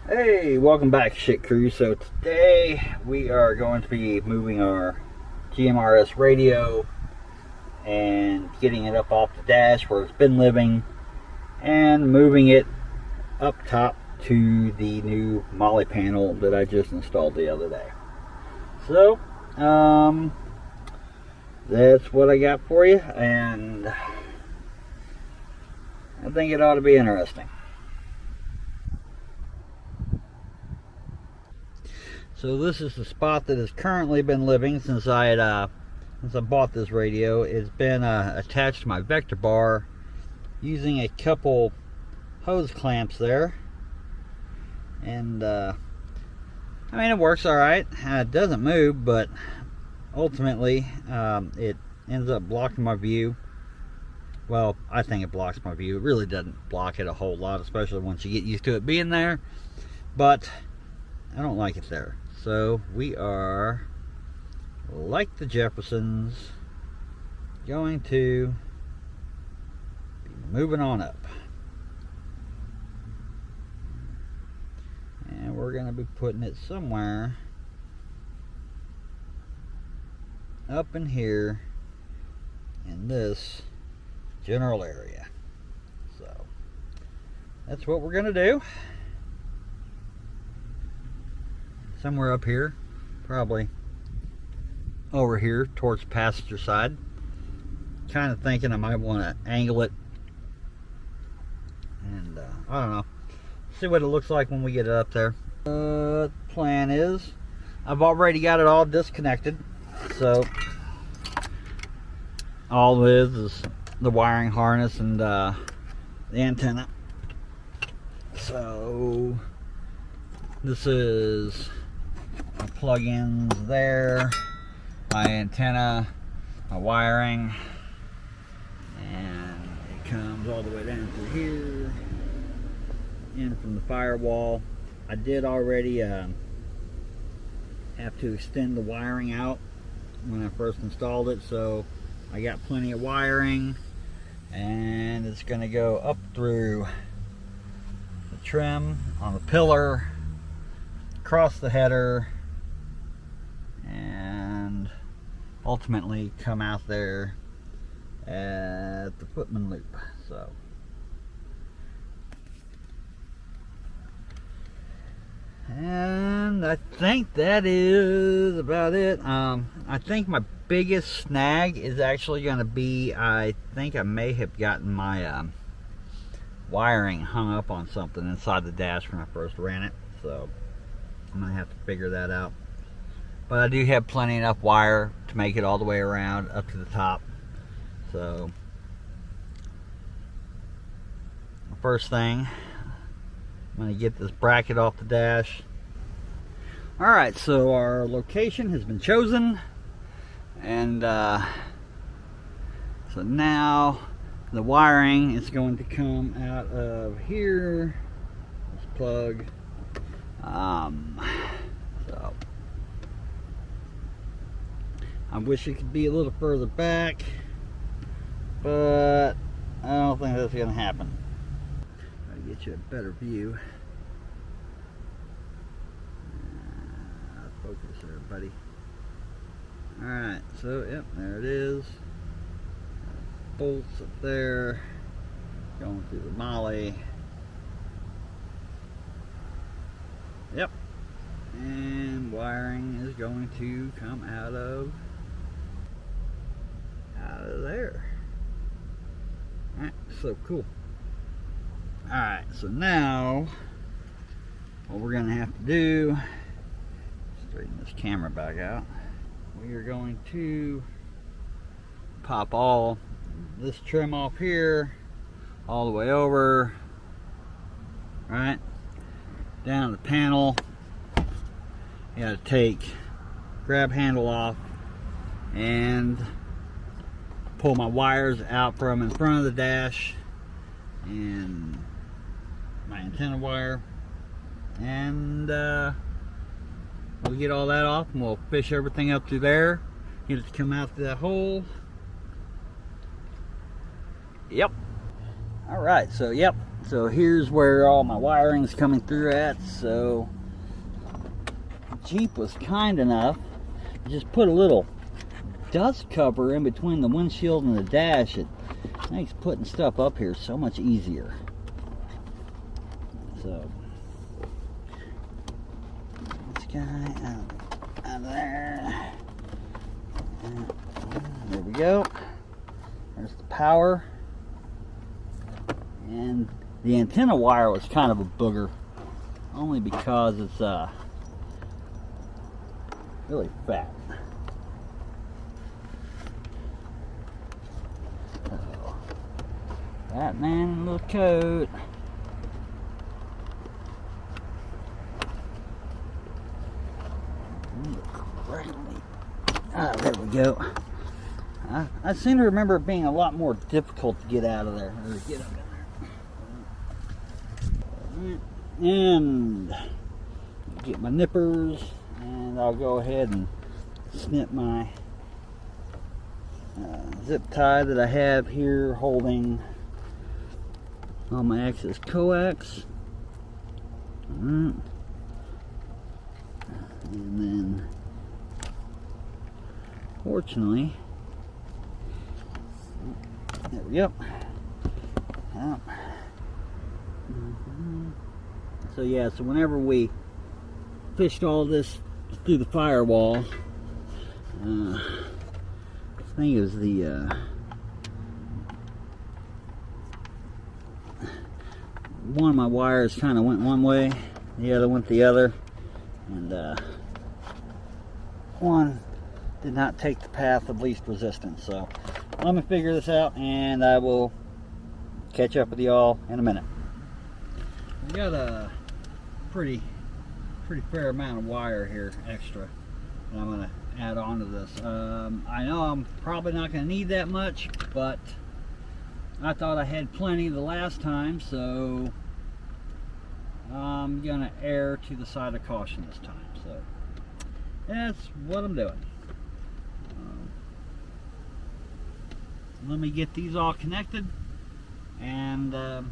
Hey, welcome back, Shit Crew. So today we are going to be moving our GMRS radio and getting it up off the dash where it's been living and moving it up top to the new molle panel that I just installed the other day. So that's what I got for you, and I think it ought to be interesting. So this is the spot that has currently been living since I bought this radio. It's been attached to my vector bar using a couple hose clamps there, and I mean, it works all right. It doesn't move, but ultimately it ends up blocking my view. Well, I think it blocks my view. It really doesn't block it a whole lot, especially once you get used to it being there, but I don't like it there. So we are, like the Jeffersons, going to be moving on up. And we're going to be putting it somewhere up in here in this general area. So that's what we're going to do. Somewhere up here, probably over here towards the passenger side. Kind of thinking I might want to angle it, and I don't know, see what it looks like when we get it up there. Plan is, I've already got it all disconnected, so all it is the wiring harness and the antenna. So this is my plug-ins there, my antenna, my wiring, and it comes all the way down through here, in from the firewall. I did already have to extend the wiring out when I first installed it, so I got plenty of wiring, and it's going to go up through the trim on the pillar, across the header, and ultimately come out there at the footman loop. So and I think that is about it. I think my biggest snag is actually going to be, I think I may have gotten my wiring hung up on something inside the dash when I first ran it, so I'm going to have to figure that out. But I do have plenty enough wire to make it all the way around up to the top. So the first thing, I'm going to get this bracket off the dash. Alright, so our location has been chosen, and so now the wiring is going to come out of here, this plug. So I wish it could be a little further back, but I don't think that's going to happen. Try to get you a better view. Focus there, buddy. Alright, so yep, there it is. Bolts up there, going through the molle. Yep, and wiring is going to come out of there. Alright, so cool. Alright, so now what we're gonna have to do, straighten this camera back out. We are going to pop all this trim off here, all the way over, right down the panel. You gotta take grab handle off and pull my wires out from in front of the dash and my antenna wire, and we'll get all that off, and we'll fish everything up through there, get it to come out through that hole. Yep. All right, so yep, So here's where all my wiring's coming through at. So Jeep was kind enough to just put a little dust cover in between the windshield and the dash. It makes putting stuff up here so much easier. So this guy out of there. There we go. There's the power. And the antenna wire was kind of a booger, only because it's really fat. So, that man in a little coat. There we go. I seem to remember it being a lot more difficult to get out of there, or to get up in there. And get my nippers, and I'll go ahead and snip my zip tie that I have here holding all my excess coax. And then, fortunately, there we go. So yeah, so whenever we fished all this through the firewall, I think it was the one of my wires kind of went one way, the other went the other, and one did not take the path of least resistance. So let me figure this out, and I will catch up with y'all in a minute. We got a pretty fair amount of wire here extra that I'm going to add on to this. I know I'm probably not going to need that much, but I thought I had plenty the last time, so I'm going to err to the side of caution this time. So that's what I'm doing. Let me get these all connected, and I'll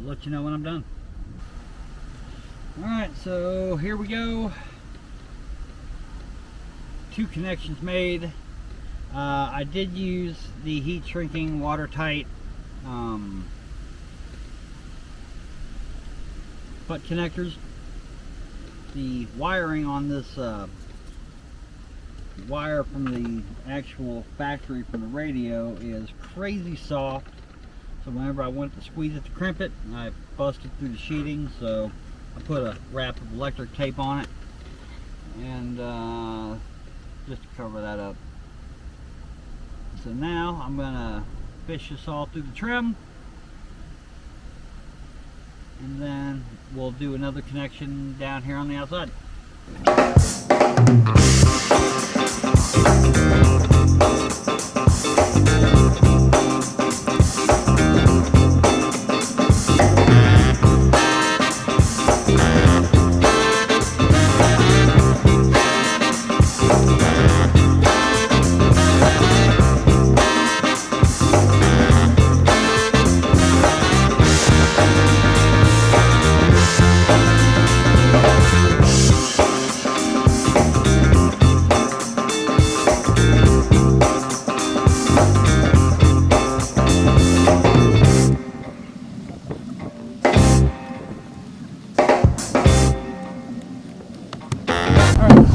let you know when I'm done. Alright, so here we go. 2 connections made. I did use the heat shrinking watertight butt connectors. The wiring on this wire from the actual factory from the radio is crazy soft, so whenever I went to squeeze it to crimp it, I busted through the sheeting. So I put a wrap of electric tape on it, and just to cover that up. So now I'm gonna fish this all through the trim, and then we'll do another connection down here on the outside.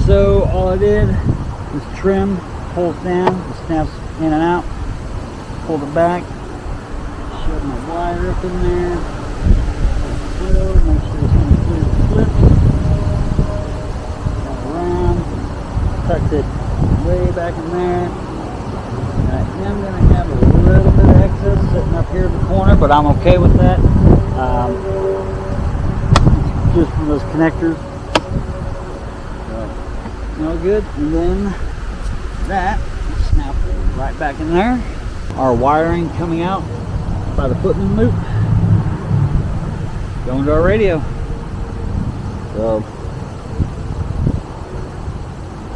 So all I did was trim, pulls down, it snaps in and out, pulled it back, shove my wire up in there, so make sure it's going to clear the slip, around, tucked it way back in there. I am going to have a little bit of excess sitting up here in the corner, but I'm okay with that, just from those connectors. All good, and then that snap right back in there. Our wiring coming out by the footman loop, going to our radio. So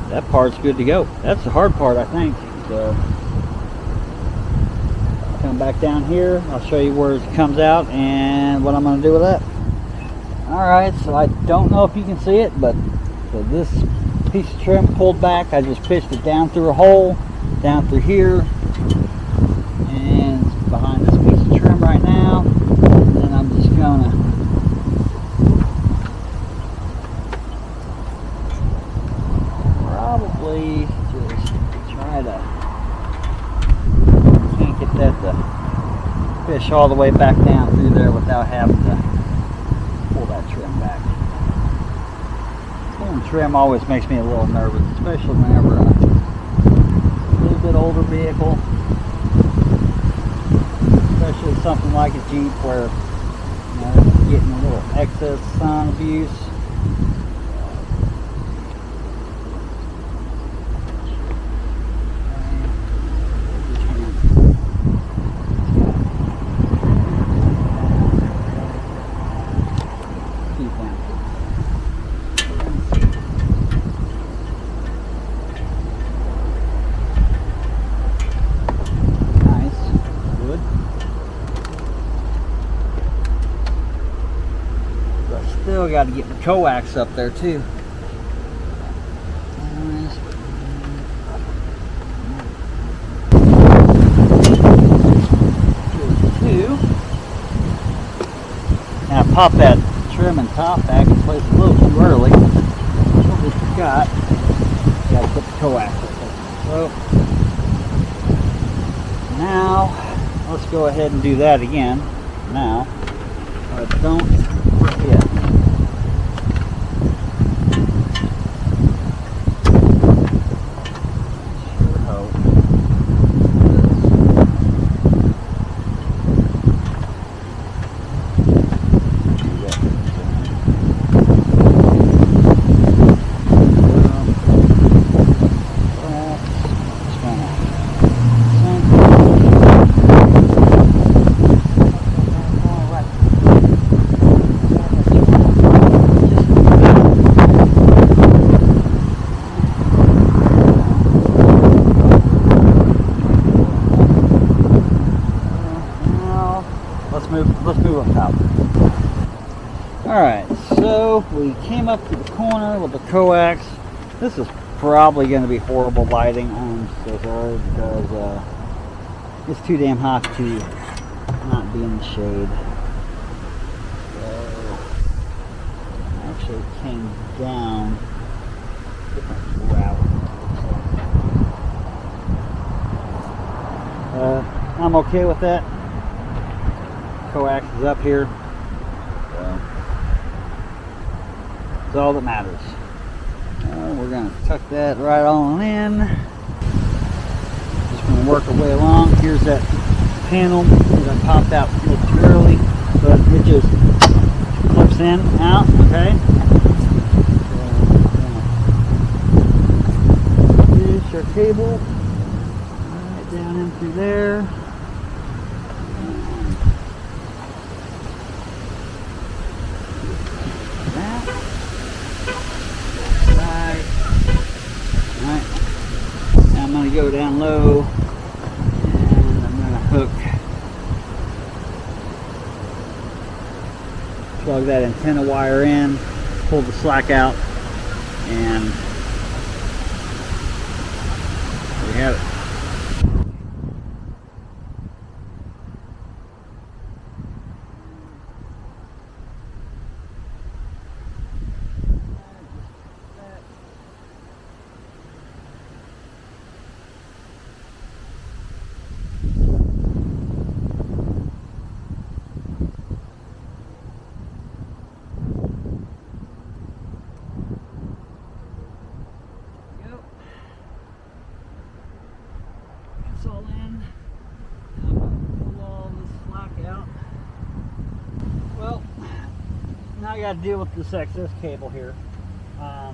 that part's good to go. That's the hard part, I think. So come back down here. I'll show you where it comes out and what I'm going to do with that. Alright, so I don't know if you can see it, but so this piece of trim pulled back. I just pitched it down through a hole, down through here, and it's behind this piece of trim right now. And then I'm just going to probably just try to, can't get that to fish all the way back down through there without having to pull that trim back. Pulling trim always makes me a little nervous, especially whenever a little bit older vehicle, especially something like a Jeep where, you know, it's getting a little excess sun abuse. Still got to get the coax up there too. Now pop that trim and top back in place a little too early. Totally forgot. Got to put the coax up there. So now let's go ahead and do that again. Now, but don't forget. Let's move up top. Alright, so we came up to the corner with the coax. This is probably going to be horrible lighting. I'm so sorry because it's too damn hot to not be in the shade. So I actually came down a different route. I'm okay with that. Coax is up here, so that's all that matters. We're going to tuck that right on in. Just going to work our way along. Here's that panel that I popped out a little too early, but it just clips in, out, okay? So fish our cable right down in through there. I'm going to go down low and I'm going to hook, plug that antenna wire in, pull the slack out, and there we have it. All in. I'm going to pull all this slack out. Well, now I got to deal with this excess cable here. I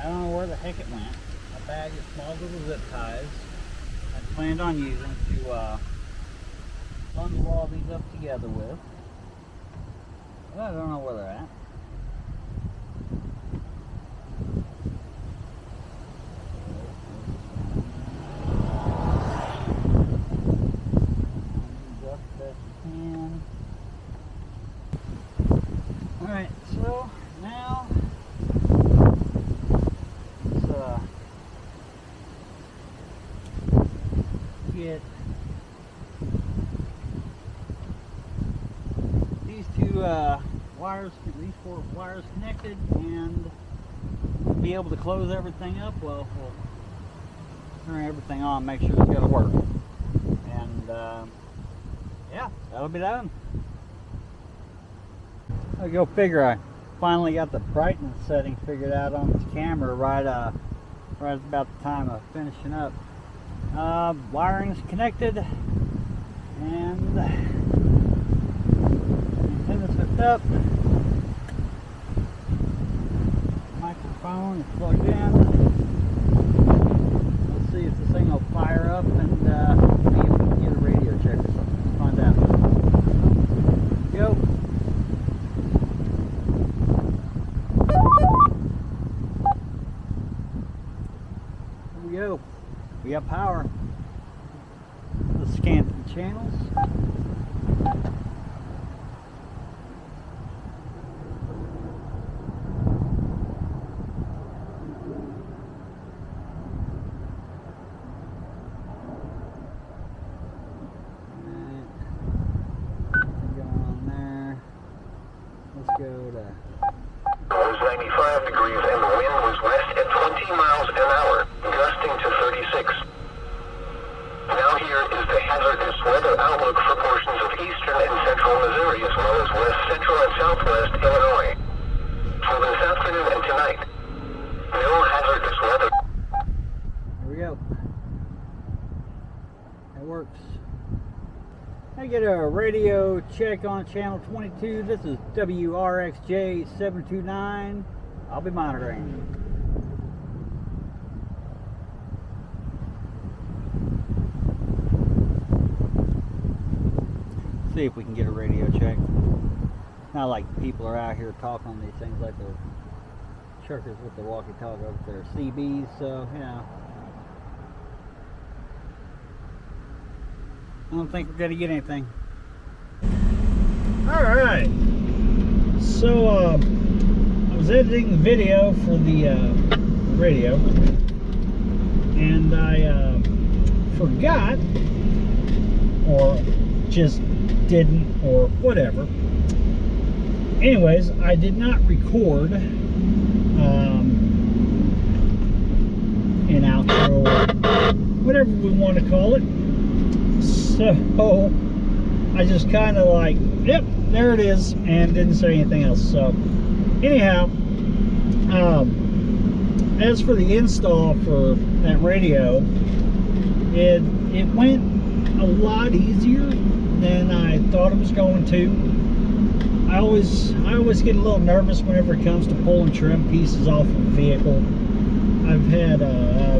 don't know where the heck it went, a bag of small little zip ties I planned on using to bundle all these up together with. Well, I don't know where they're at. wires, these 4 wires connected, and be able to close everything up. Well, we'll turn everything on, make sure it's going to work, and yeah, that'll be done. I go figure. I finally got the brightness setting figured out on this camera right about the time of finishing up. Wiring's connected, and antenna's hooked up. Microphone is plugged in. Let's see if this thing will fire up, and see if we can get a radio check or something. Let's find out. Go. Here we go. We got power. Let's scan through the channels. Go to 95 degrees and the wind was west at 20 miles an hour, gusting to 36. Now here is the hazardous weather outlook for portions of eastern and central Missouri, as well as west central and southwest Illinois. For this afternoon and tonight, no hazardous weather. Here we go. That works. I get a radio check on channel 22. This is WRXJ 729. I'll be monitoring. See if we can get a radio check. Not like people are out here talking on these things like the truckers with the walkie-talkie over there, CBs. So you know. I don't think we're going to get anything. Alright. So, I was editing the video for the radio, and I forgot, or just didn't, or whatever. Anyways, I did not record an outro, or whatever we want to call it. So I just kind of like, yep, there it is, and didn't say anything else. So anyhow, as for the install for that radio, it went a lot easier than I thought it was going to. I always get a little nervous whenever it comes to pulling trim pieces off of a vehicle. I've had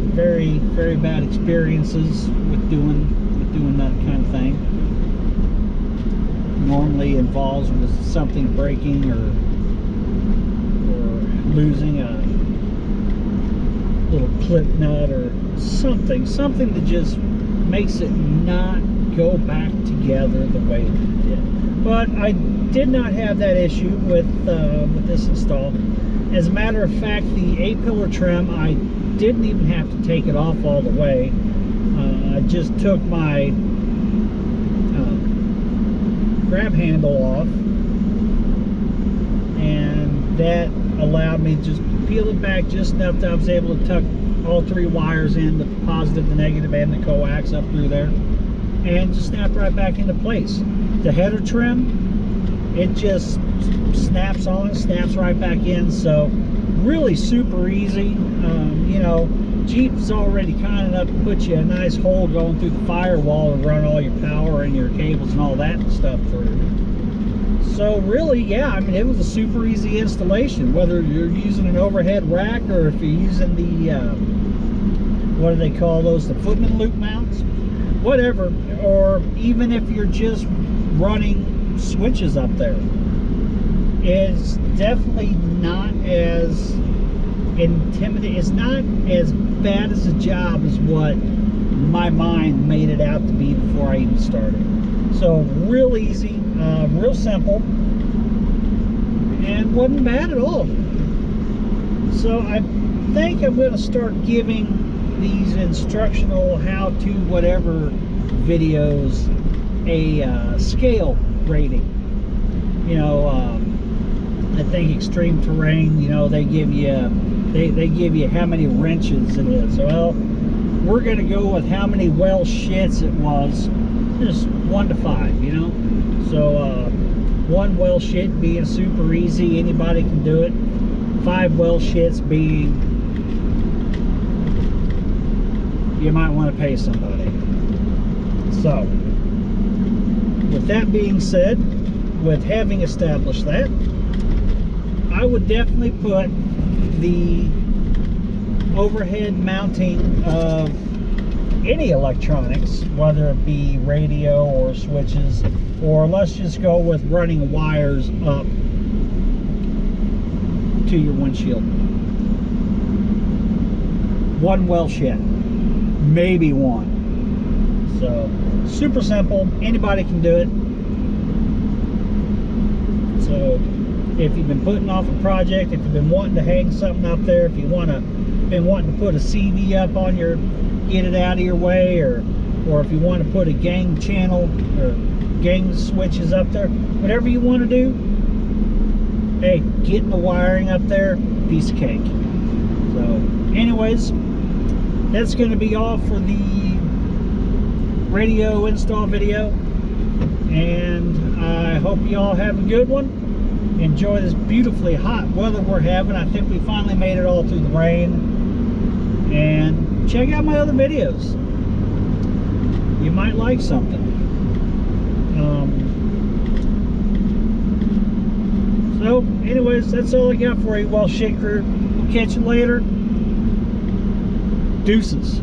very, very bad experiences with doing that kind of thing. Normally involves with something breaking or losing a little clip nut or something that just makes it not go back together the way it did. But I did not have that issue with this install. As a matter of fact, the A-pillar trim, I didn't even have to take it off all the way. I just took my grab handle off, and that allowed me to just peel it back just enough that I was able to tuck all 3 wires in, the positive, the negative, and the coax up through there, and just snap right back into place. The header trim, it just snaps on, snaps right back in, so really super easy. You know, Jeep's already kind enough to put you a nice hole going through the firewall and run all your power and your cables and all that stuff through. So really, yeah, I mean, it was a super easy installation, whether you're using an overhead rack or if you're using the, what do they call those, the footman loop mounts, whatever, or even if you're just running switches up there. It's definitely not as intimidating, it's not as bad as a job as what my mind made it out to be before I even started. So real easy, real simple, and wasn't bad at all. So I think I'm going to start giving these instructional how-to whatever videos a scale rating. you know, I think extreme terrain, you know, they give you they give you how many wrenches it is. Well, we're gonna go with how many well shits it was, just 1 to 5, you know. So 1 well shit being super easy, anybody can do it. 5 well shits being, you might want to pay somebody. So, with that being said, with having established that, I would definitely put the overhead mounting of any electronics, whether it be radio or switches, or let's just go with running wires up to your windshield. 1 well shed, maybe 1. So super simple, anybody can do it. So if you've been putting off a project, if you've been wanting to hang something up there, if you been wanting to put a CV up on your, get it out of your way, or if you want to put a gang channel or gang switches up there, whatever you want to do, hey, getting the wiring up there, piece of cake. So anyways, that's going to be all for the radio install video, and I hope you all have a good one. Enjoy this beautifully hot weather we're having. I think we finally made it all through the rain. And check out my other videos. You might like something. So anyways, that's all I got for you, well shit crew. We'll catch you later. Deuces.